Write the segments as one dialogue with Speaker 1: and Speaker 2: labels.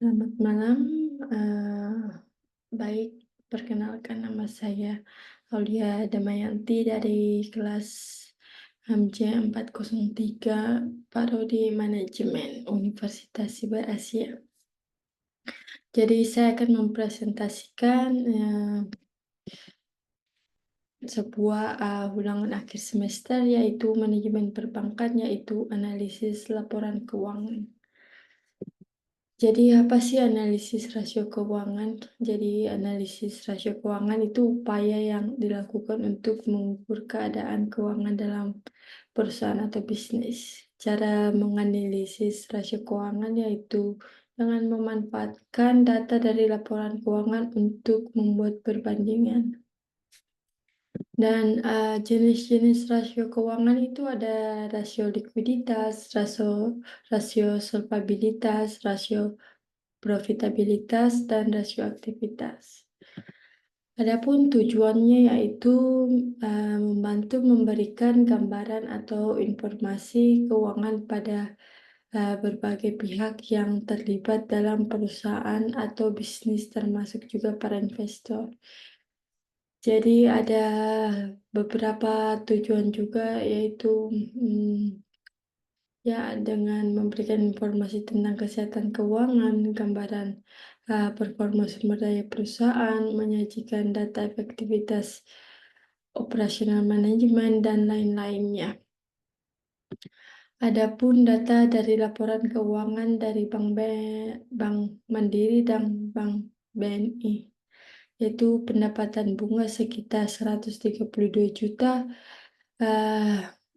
Speaker 1: Selamat malam, baik, perkenalkan nama saya Aulia Damayanti dari kelas HMJ 403 Prodi Manajemen Universitas Siber Asia. Jadi saya akan mempresentasikan sebuah ulangan akhir semester yaitu manajemen perbankan, yaitu analisis laporan keuangan. Jadi apa sih analisis rasio keuangan? Jadi analisis rasio keuangan itu upaya yang dilakukan untuk mengukur keadaan keuangan dalam perusahaan atau bisnis. Cara menganalisis rasio keuangan yaitu dengan memanfaatkan data dari laporan keuangan untuk membuat perbandingan. Dan jenis-jenis rasio keuangan itu ada rasio likuiditas, rasio solvabilitas, rasio profitabilitas, dan rasio aktivitas. Adapun tujuannya yaitu membantu memberikan gambaran atau informasi keuangan pada berbagai pihak yang terlibat dalam perusahaan atau bisnis, termasuk juga para investor. Jadi ada beberapa tujuan juga, yaitu ya, dengan memberikan informasi tentang kesehatan keuangan, gambaran performa sumber daya perusahaan, menyajikan data efektivitas operasional manajemen, dan lain-lainnya. Adapun data dari laporan keuangan dari Bank Mandiri dan Bank BNI, yaitu pendapatan bunga sekitar 132 juta,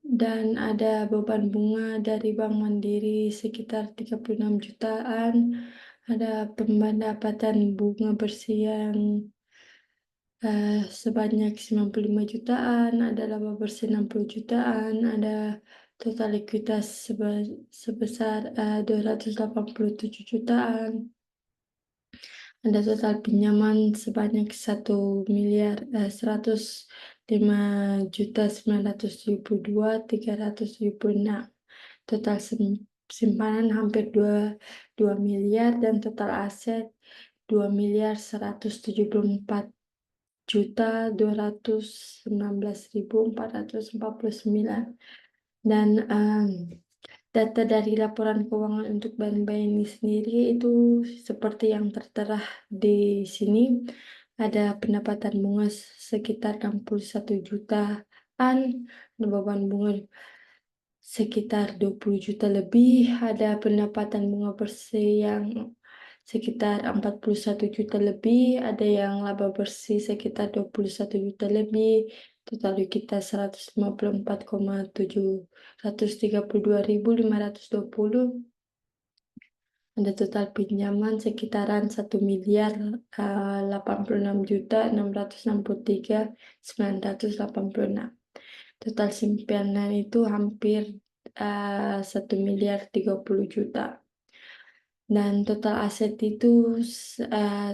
Speaker 1: dan ada beban bunga dari Bank Mandiri sekitar 36 jutaan, ada pendapatan bunga bersih yang sebanyak 95 jutaan, ada laba bersih 60 jutaan, ada total likuiditas sebesar 287 jutaan, ada total pinjaman sebanyak 1.105.972.376, total simpanan hampir 2 miliar, dan total aset 2.174.219.449. Dan data dari laporan keuangan untuk Bank BNI sendiri itu seperti yang tertera di sini. Ada pendapatan bunga sekitar 61 jutaan, beban bunga sekitar 20 juta lebih, ada pendapatan bunga bersih yang sekitar 41 juta lebih, ada yang laba bersih sekitar 21 juta lebih, total likuiditas 154,732.520, ada total pinjaman sekitaran 1.086.663.986. Total simpanan itu hampir 1.030 juta. Dan total aset itu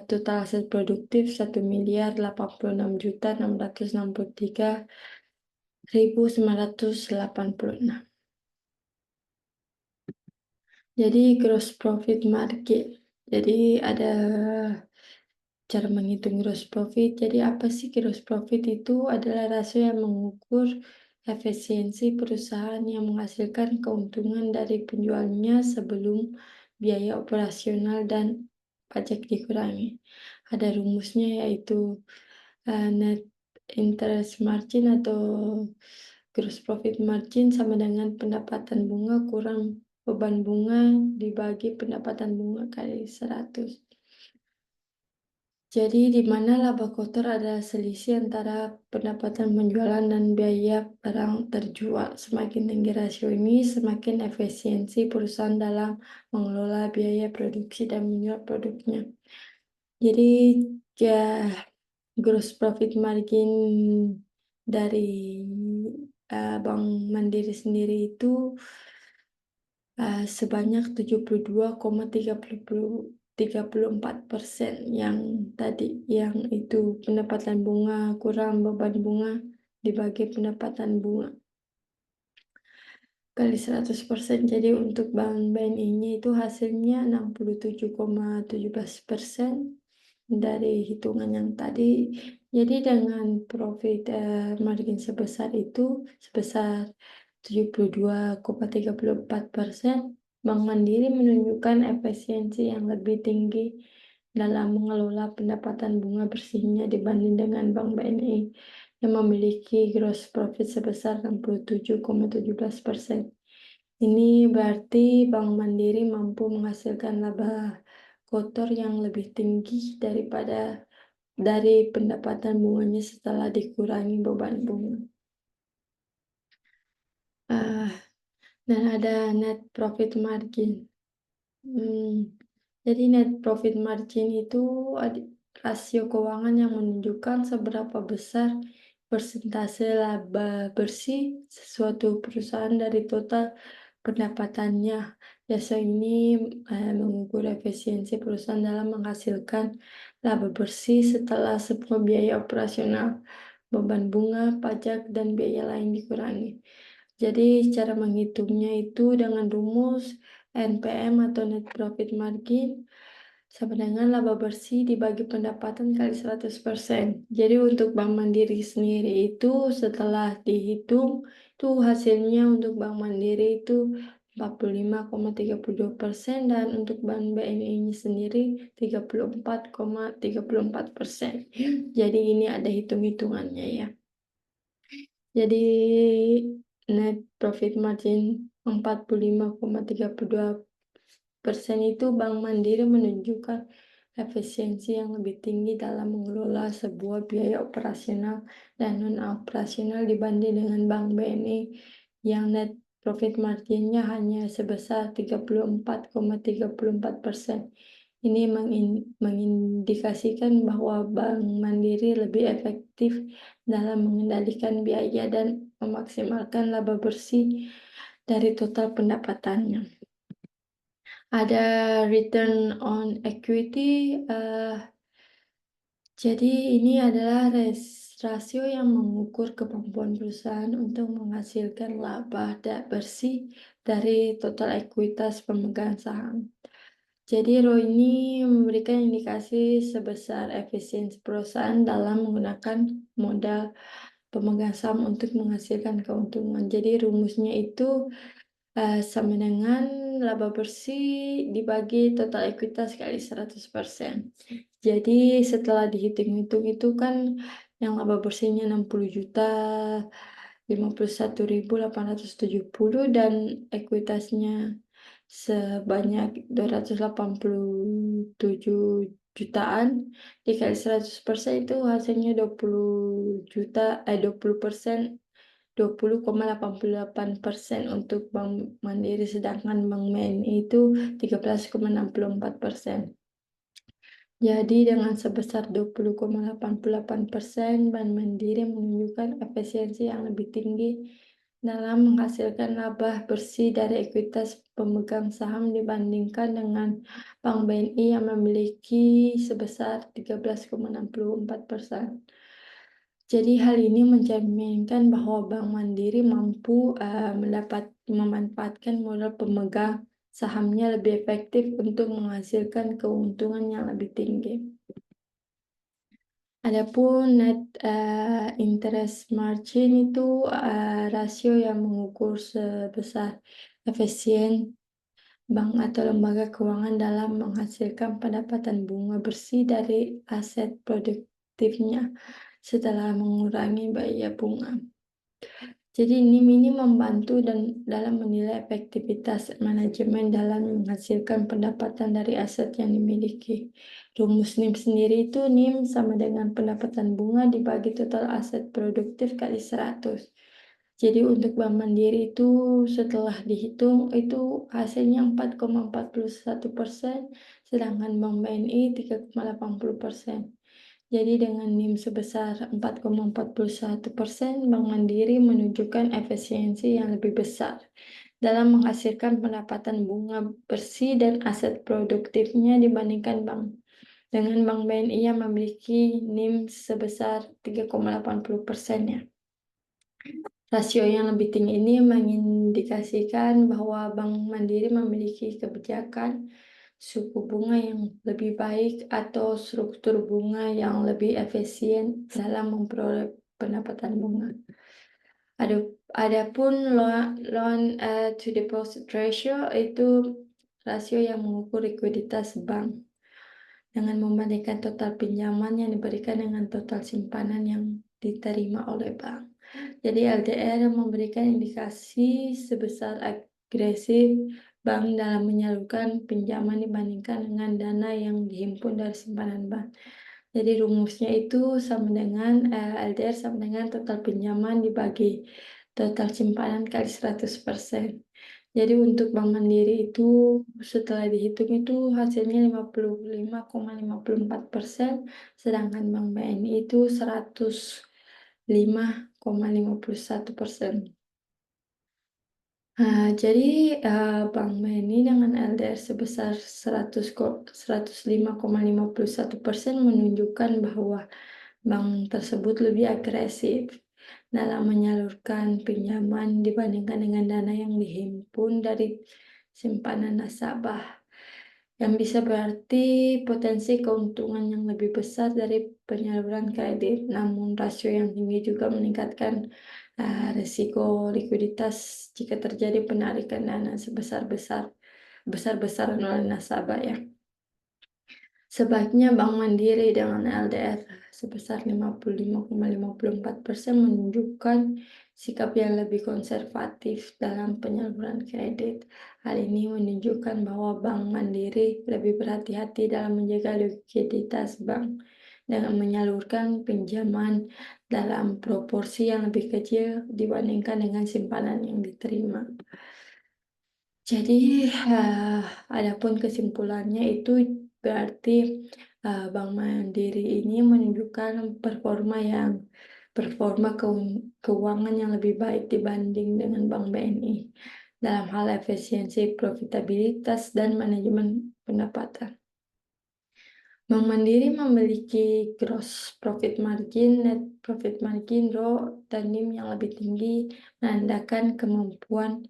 Speaker 1: total aset produktif 1.086.663.986. Jadi gross profit margin. Jadi ada cara menghitung gross profit. Jadi apa sih gross profit? Itu adalah rasio yang mengukur efisiensi perusahaan yang menghasilkan keuntungan dari penjualnya sebelum biaya operasional dan pajak dikurangi. Ada rumusnya, yaitu net interest margin atau gross profit margin sama dengan pendapatan bunga kurang beban bunga dibagi pendapatan bunga kali 100. Jadi di mana laba kotor adalah selisih antara pendapatan penjualan dan biaya barang terjual. Semakin tinggi rasio ini, semakin efisiensi perusahaan dalam mengelola biaya produksi dan menjual produknya. Jadi ya, gross profit margin dari Bank Mandiri sendiri itu sebanyak 72,34%, yang tadi, yang itu pendapatan bunga kurang beban bunga dibagi pendapatan bunga. kali 100%. Jadi untuk Bank BNI-nya itu hasilnya 67,17% dari hitungan yang tadi. Jadi dengan profit margin sebesar itu, sebesar 72,34%, Bank Mandiri menunjukkan efisiensi yang lebih tinggi dalam mengelola pendapatan bunga bersihnya dibanding dengan Bank BNI yang memiliki gross profit sebesar 67,17%. Ini berarti Bank Mandiri mampu menghasilkan laba kotor yang lebih tinggi dari pendapatan bunganya setelah dikurangi beban bunga. Ah, dan ada net profit margin. Jadi net profit margin itu rasio keuangan yang menunjukkan seberapa besar persentase laba bersih sesuatu perusahaan dari total pendapatannya. Biasa ini mengukur efisiensi perusahaan dalam menghasilkan laba bersih setelah semua biaya operasional, beban bunga, pajak, dan biaya lain dikurangi. Jadi cara menghitungnya itu dengan rumus NPM atau net profit margin sama dengan laba bersih dibagi pendapatan kali 100%. Jadi untuk Bank Mandiri sendiri itu setelah dihitung itu hasilnya untuk Bank Mandiri itu 45,32% dan untuk Bank BNI sendiri 34,34%. Jadi ini ada hitung-hitungannya ya. Jadi net profit margin 45,32% itu Bank Mandiri menunjukkan efisiensi yang lebih tinggi dalam mengelola sebuah biaya operasional dan non-operasional dibanding dengan Bank BNI yang net profit marginnya hanya sebesar 34,34%. Ini mengindikasikan bahwa Bank Mandiri lebih efektif dalam mengendalikan biaya dan memaksimalkan laba bersih dari total pendapatannya. Ada return on equity, jadi ini adalah rasio yang mengukur kemampuan perusahaan untuk menghasilkan laba bersih dari total ekuitas pemegang saham. Jadi ROE ini memberikan indikasi sebesar efisiensi perusahaan dalam menggunakan modal pemegang saham untuk menghasilkan keuntungan. Jadi rumusnya itu sama dengan laba bersih dibagi total ekuitas kali 100%. Jadi setelah dihitung-hitung itu kan yang laba bersihnya 60 juta, 51.870 dan ekuitasnya sebanyak 287 jutaan dikali 100% itu hasilnya 20% untuk Bank Mandiri, sedangkan Bank BNI itu 13,64%. Jadi dengan sebesar 20,88%, Bank Mandiri menunjukkan efisiensi yang lebih tinggi dalam menghasilkan laba bersih dari ekuitas pemegang saham dibandingkan dengan Bank BNI yang memiliki sebesar 13,64%. Jadi hal ini mencerminkan bahwa Bank Mandiri mampu memanfaatkan modal pemegang sahamnya lebih efektif untuk menghasilkan keuntungan yang lebih tinggi. Adapun net interest margin itu rasio yang mengukur sebesar efisien bank atau lembaga keuangan dalam menghasilkan pendapatan bunga bersih dari aset produktifnya setelah mengurangi biaya bunga. Jadi ini membantu dalam menilai efektivitas manajemen dalam menghasilkan pendapatan dari aset yang dimiliki. Rumus NIM sendiri itu NIM sama dengan pendapatan bunga dibagi total aset produktif kali 100. Jadi untuk Bank Mandiri itu setelah dihitung itu hasilnya 4,41%, sedangkan Bank BNI 3,80%. Jadi dengan NIM sebesar 4,41%, Bank Mandiri menunjukkan efisiensi yang lebih besar dalam menghasilkan pendapatan bunga bersih dan aset produktifnya dibandingkan dengan Bank BNI yang memiliki NIM sebesar 3,80%-nya. Rasio yang lebih tinggi ini mengindikasikan bahwa Bank Mandiri memiliki kebijakan suku bunga yang lebih baik atau struktur bunga yang lebih efisien dalam memperoleh pendapatan bunga. Adapun to deposit ratio itu rasio yang mengukur likuiditas bank dengan membandingkan total pinjaman yang diberikan dengan total simpanan yang diterima oleh bank. Jadi LDR memberikan indikasi sebesar agresif bank dalam menyalurkan pinjaman dibandingkan dengan dana yang dihimpun dari simpanan bank. Jadi rumusnya itu sama dengan LDR sama dengan total pinjaman dibagi total simpanan kali 100%. Jadi untuk Bank Mandiri itu setelah dihitung itu hasilnya 55,54%, sedangkan Bank BNI itu 105,51%. Jadi Bank BNI dengan LDR sebesar 105,51% menunjukkan bahwa bank tersebut lebih agresif dalam menyalurkan pinjaman dibandingkan dengan dana yang dihimpun dari simpanan nasabah. Yang bisa berarti potensi keuntungan yang lebih besar dari penyaluran kredit. Namun rasio yang tinggi juga meningkatkan risiko likuiditas jika terjadi penarikan dana besar-besaran oleh nasabah ya. Sebaiknya Bank Mandiri dengan LDR sebesar 55,54% menunjukkan sikap yang lebih konservatif dalam penyaluran kredit. Hal ini menunjukkan bahwa Bank Mandiri lebih berhati-hati dalam menjaga likuiditas bank dengan menyalurkan pinjaman dalam proporsi yang lebih kecil dibandingkan dengan simpanan yang diterima. Jadi, adapun kesimpulannya itu berarti Bank Mandiri ini menunjukkan performa keuangan yang lebih baik dibanding dengan Bank BNI dalam hal efisiensi, profitabilitas, dan manajemen pendapatan. Bank Mandiri memiliki gross profit margin, net profit margin, ROE, dan NIM yang lebih tinggi, menandakan kemampuan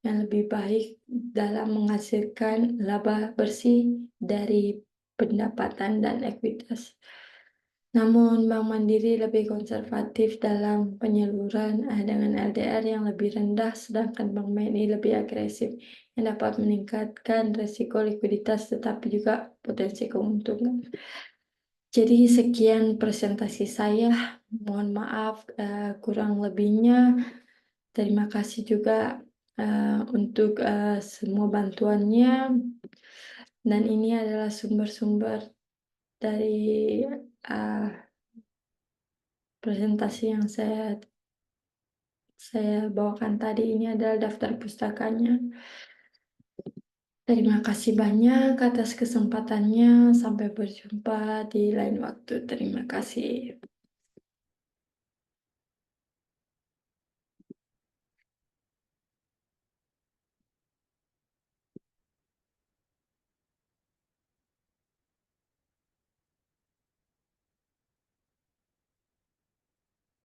Speaker 1: yang lebih baik dalam menghasilkan laba bersih dari pendapatan dan ekuitas. Namun, Bank Mandiri lebih konservatif dalam penyaluran dengan LDR yang lebih rendah, sedangkan Bank BNI lebih agresif yang dapat meningkatkan risiko likuiditas tetapi juga potensi keuntungan. Jadi sekian presentasi saya, mohon maaf kurang lebihnya. Terima kasih juga untuk semua bantuannya, dan ini adalah sumber-sumber dari uh, presentasi yang saya bawakan tadi. Ini adalah daftar pustakanya. Terima kasih banyak atas kesempatannya. Sampai berjumpa di lain waktu. Terima kasih.